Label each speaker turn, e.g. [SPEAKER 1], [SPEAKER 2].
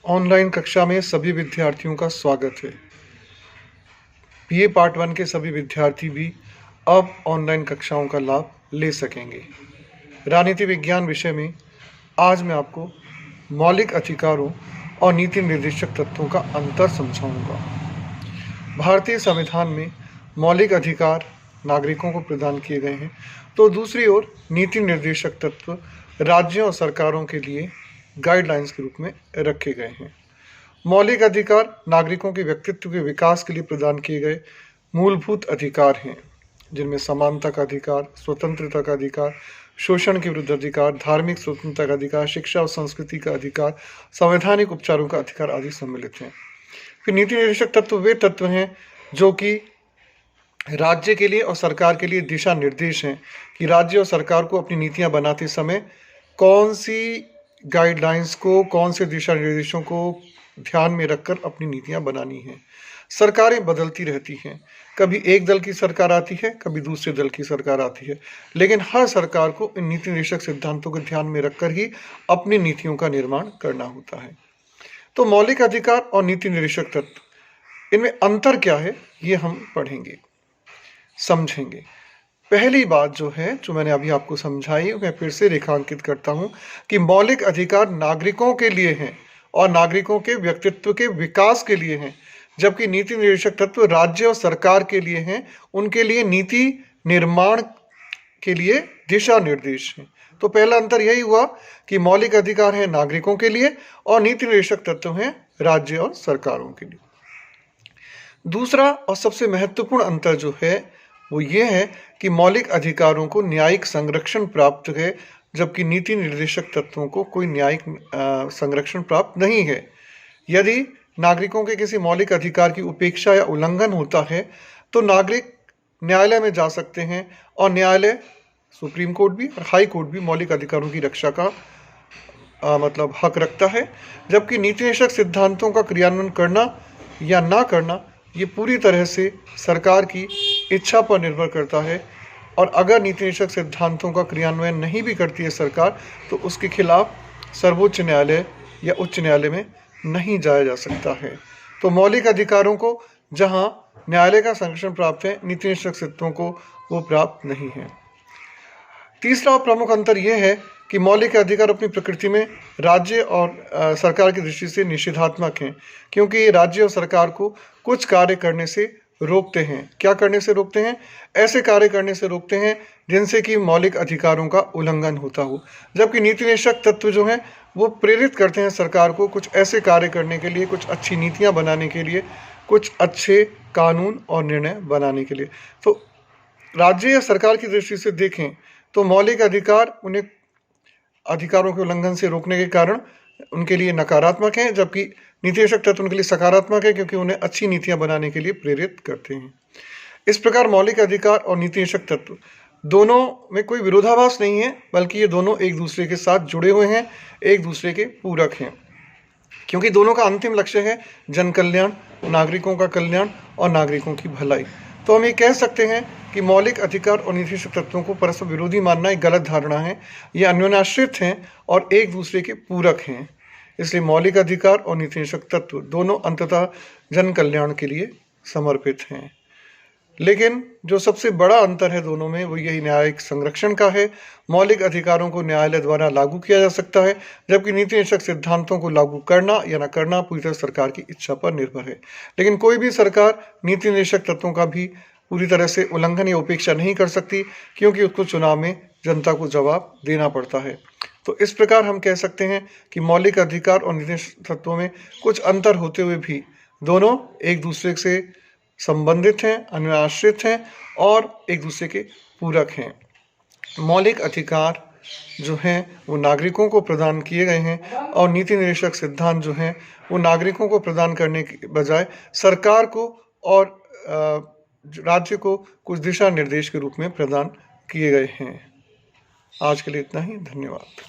[SPEAKER 1] Online कक्षा में सभी विद्यार्थियों का स्वागत है। बीए पार्ट 1 के सभी विद्यार्थी भी अब ऑनलाइन कक्षाओं का लाभ ले सकेंगे। राजनीति विज्ञान विषय में आज मैं आपको मौलिक अधिकारों और नीति निर्देशक तत्वों का अंतर समझाऊंगा। भारतीय संविधान में मौलिक अधिकार नागरिकों को प्रदान किए गए हैं, तो दूसरी ओर नीति निर्देशक तत्व राज्यों और सरकारों के लिए गाइडलाइंस के रूप में रखे गए हैं। मौलिक अधिकार नागरिकों के व्यक्तित्व के विकास के लिए प्रदान किए गए मूलभूत अधिकार हैं, जिनमें समानता का अधिकार, स्वतंत्रता का अधिकार, शोषण के विरुद्ध अधिकार, धार्मिक स्वतंत्रता का अधिकार, शिक्षा और संस्कृति का अधिकार, संवैधानिक उपचारों का अधिकार आदि सम्मिलित हैं। फिर नीति निर्देशक तत्व वे तत्व हैं जो कि राज्य के लिए और सरकार के लिए दिशा निर्देश हैं कि राज्य और सरकार को अपनी नीतियां बनाते समय कौन सी गाइडलाइंस को, कौन से दिशा निर्देशों को ध्यान में रखकर अपनी नीतियां बनानी हैं। सरकारें बदलती रहती हैं, कभी एक दल की सरकार आती है, कभी दूसरे दल की सरकार आती है, लेकिन हर सरकार को इन नीति निर्देशक सिद्धांतों को ध्यान में रखकर ही अपनी नीतियों का निर्माण करना होता है। तो मौलिक अधिकार और नीति निर्देशक तत्व, इनमें अंतर क्या है, ये हम पढ़ेंगे, समझेंगे। पहली बात जो है, जो मैंने अभी आपको समझाई, मैं फिर से रेखांकित करता हूं कि मौलिक अधिकार नागरिकों के लिए हैं और नागरिकों के व्यक्तित्व के विकास के लिए हैं, जबकि नीति निर्देशक तत्व राज्य और सरकार के लिए हैं, उनके लिए नीति निर्माण के लिए दिशा निर्देश हैं। तो पहला अंतर यही हुआ कि मौलिक अधिकार है नागरिकों के लिए और नीति निर्देशक तत्व हैं राज्य और सरकारों के लिए। दूसरा और सबसे महत्वपूर्ण अंतर जो है वो ये है कि मौलिक अधिकारों को न्यायिक संरक्षण प्राप्त है, जबकि नीति निर्देशक तत्वों को कोई न्यायिक संरक्षण प्राप्त नहीं है। यदि नागरिकों के किसी मौलिक अधिकार की उपेक्षा या उल्लंघन होता है तो नागरिक न्यायालय में जा सकते हैं और न्यायालय, सुप्रीम कोर्ट भी और हाई कोर्ट भी मौलिक अधिकारों की रक्षा का हक रखता है, जबकि नीति निर्देशक सिद्धांतों का क्रियान्वयन करना या ना करना ये पूरी तरह से सरकार की इच्छा पर निर्भर करता है। और अगर नीति निर्देशक सिद्धांतों का क्रियान्वयन नहीं भी करती है सरकार, तो उसके खिलाफ सर्वोच्च न्यायालय या उच्च न्यायालय में नहीं जाया जा सकता है। तो मौलिक अधिकारों को जहां न्यायालय का संरक्षण प्राप्त है, नीति निर्देशक तत्वों को वो प्राप्त नहीं है। तीसरा और प्रमुख अंतर यह है कि मौलिक अधिकार अपनी प्रकृति में राज्य और सरकार की दृष्टि से निषेधात्मक हैं, क्योंकि ये राज्य और सरकार को कुछ कार्य करने से रोकते हैं। क्या करने से रोकते हैं? ऐसे कार्य करने से रोकते हैं जिनसे कि मौलिक अधिकारों का उल्लंघन होता हो, जबकि नीति निर्देशक तत्व जो हैं वो प्रेरित करते हैं सरकार को कुछ ऐसे कार्य करने के लिए, कुछ अच्छी नीतियां बनाने के लिए, कुछ अच्छे कानून और निर्णय बनाने के लिए। तो राज्य या सरकार की दृष्टि से देखें तो मौलिक अधिकार उन्हें अधिकारों के उल्लंघन से रोकने के कारण उनके लिए नकारात्मक हैं, जबकि नीति निर्देशक तत्व उनके लिए सकारात्मक है, क्योंकि उन्हें अच्छी नीतियां बनाने के लिए प्रेरित करते हैं। इस प्रकार मौलिक अधिकार और नीति निर्देशक तत्व दोनों में कोई विरोधाभास नहीं है, बल्कि ये दोनों एक दूसरे के साथ जुड़े हुए हैं, एक दूसरे के पूरक हैं, क्योंकि दोनों का अंतिम लक्ष्य है जन कल्याण, नागरिकों का कल्याण और नागरिकों की भलाई। तो हम ये कह सकते हैं कि मौलिक अधिकार और नीति निर्देशक तत्वों को परस्पर विरोधी मानना एक गलत धारणा है। ये अन्योन्याश्रित हैं और एक दूसरे के पूरक हैं। इसलिए मौलिक अधिकार और नीति निर्देशक तत्व दोनों अंततः जन कल्याण के लिए समर्पित हैं। लेकिन जो सबसे बड़ा अंतर है दोनों में, वो यही न्यायिक संरक्षण का है। मौलिक अधिकारों को न्यायालय द्वारा लागू किया जा सकता है, जबकि नीति निर्देशक सिद्धांतों को लागू करना या न करना पूरी तरह सरकार की इच्छा पर निर्भर है। लेकिन कोई भी सरकार नीति निर्देशक तत्वों का भी पूरी तरह से उल्लंघन या उपेक्षा नहीं कर सकती, क्योंकि उसको चुनाव में जनता को जवाब देना पड़ता है। तो इस प्रकार हम कह सकते हैं कि मौलिक अधिकार और नीति निर्देशक तत्वों में कुछ अंतर होते हुए भी दोनों एक दूसरे से संबंधित हैं, अन्योन्याश्रित हैं और एक दूसरे के पूरक हैं। मौलिक अधिकार जो हैं वो नागरिकों को प्रदान किए गए हैं और नीति निर्देशक सिद्धांत जो हैं वो नागरिकों को प्रदान करने के बजाय सरकार को और राज्य को कुछ दिशा निर्देश के रूप में प्रदान किए गए हैं। आज के लिए इतना ही, धन्यवाद।